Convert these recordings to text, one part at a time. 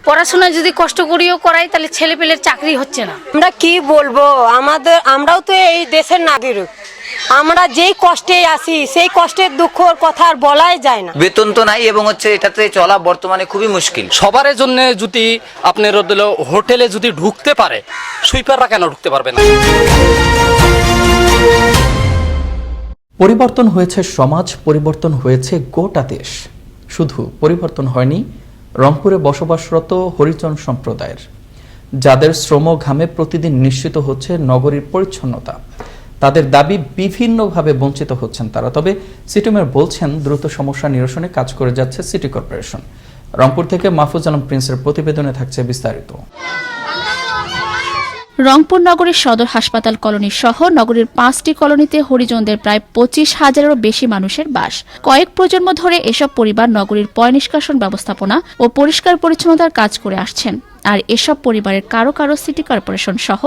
পড়াশোনা যদি কষ্ট করিও করাই তাহলে ছেলেপেলের চাকরি হচ্ছে না। আমরা কি বলবো, আমরাও তো এই দেশের নাগরিক। আমরা যেই কষ্টে আছি সেই কষ্টের দুঃখর কথা আর বলাই যায় না। বেতন তো নাই এবং এটাতে চলা বর্তমানে খুবই মুশকিল। সবার জন্য যদি আপনার হোটেলে যদি ঢুকতে পারে, সুইপাররা কেন ঢুকতে পারবে না? পরিবর্তন হয়েছে সমাজ, পরিবর্তন হয়েছে গোটা দেশ। শুধু পরিবর্তন হয়নি রংপুরে বসবাসরত হরিজন সম্প্রদায়ের, যাদের শ্রম ঘামে প্রতিদিন নিশ্চিত হচ্ছে নগরীর পরিচ্ছন্নতা। তাদের দাবি বিভিন্নভাবে বঞ্চিত হচ্ছেন তারা। তবে সিটি মেয়র বলছেন দ্রুত সমস্যা নিরসনে কাজ করে যাচ্ছে সিটি কর্পোরেশন। রংপুর থেকে মাহফুজ আলম প্রিন্সের প্রতিবেদনে থাকছে বিস্তারিত। রংপুর নগরীর সদর হাসপাতাল কলোনি সহ নগরীর 5টি কলোনিতে হরিজনদের প্রায় 25,000-এরও বেশি মানুষের বাস। কয়েক প্রজন্ম ধরে এসব পরিবার নগরীর পয় নিষ্কাশন ব্যবস্থাপনা ও পরিষ্কার পরিচ্ছন্নতার কাজ করে আসছেন। আর এসব পরিবারের কারো কারো সিটি কর্পোরেশন সহ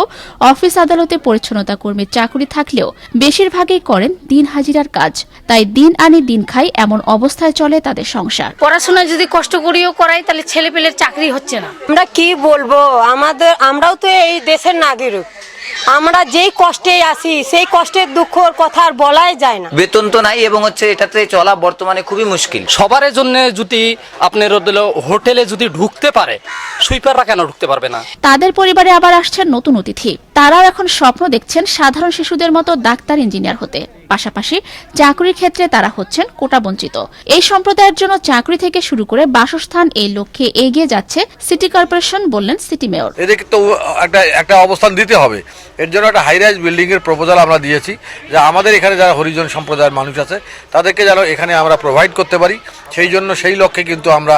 অফিস আদালতে পরিচ্ছন্নতা কর্মীর চাকরি থাকলেও বেশিরভাগই করেন দিন হাজিরার কাজ। তাই দিন আনি দিন খাই এমন অবস্থায় চলে তাদের সংসার। পড়াশোনা যদি কষ্ট করিও করাই তাহলে ছেলেপেলের চাকরি হচ্ছে না। আমরা কি বলবো, আমরাও তো এই দেশের নাগরিক। আমরা যেই কষ্টে আছি সেই কষ্টের দুঃখর কথা আর বলাই যায় না। বেতন তো নাই এবং এটাতে চলা বর্তমানে খুবই মুশকিল। সবার জন্য যদি আপনার হোটেলে যদি ঢুকতে পারে, সুইপাররা কেন ঢুকতে পারবে না? তাদের পরিবারে আবার আসছেন নতুন অতিথি। তারাও এখন স্বপ্ন দেখছেন সাধারণ শিশুদের মতো ডাক্তার, ইঞ্জিনিয়ার হতে। পাশাপাশি চাকরির ক্ষেত্রে তারা হচ্ছেন কোটা বঞ্চিত। এই সম্প্রদায়ের জন্য চাকরি থেকে শুরু করে বাসস্থান এই লক্ষ্যে এগিয়ে যাচ্ছে সিটি কর্পোরেশন, বললেন সিটি মেয়র। এদেরকে তো একটা অবস্থান দিতে হবে। এর জন্য একটা হাই রাইজ বিল্ডিং এর প্রপোজাল আমরা দিয়েছি, যে আমাদের এখানে যারা হরিজন সম্প্রদায়ের মানুষ আছে তাদেরকে যেন এখানে আমরা প্রোভাইড করতে পারি। সেই জন্য সেই লক্ষ্যে কিন্তু আমরা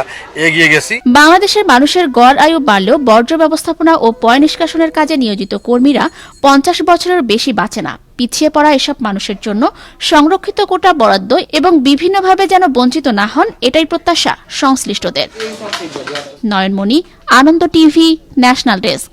এগিয়ে গেছি। বাংলাদেশের মানুষের গড় আয়ু বাড়লেও বর্জ্য ব্যবস্থাপনা ও পয় নিষ্কাশনের কাজে নিয়োজিত কর্মীরা 50 বছরের বেশি বাঁচে না। পিছিয়ে পড়া এসব মানুষের জন্য সংরক্ষিত কোটা বরাদ্দ এবং বিভিন্নভাবে যেন বঞ্চিত না হন, এটাই প্রত্যাশা সংশ্লিষ্টদের। নয়নমণি, আনন্দ টিভি, ন্যাশনাল ডেস্ক।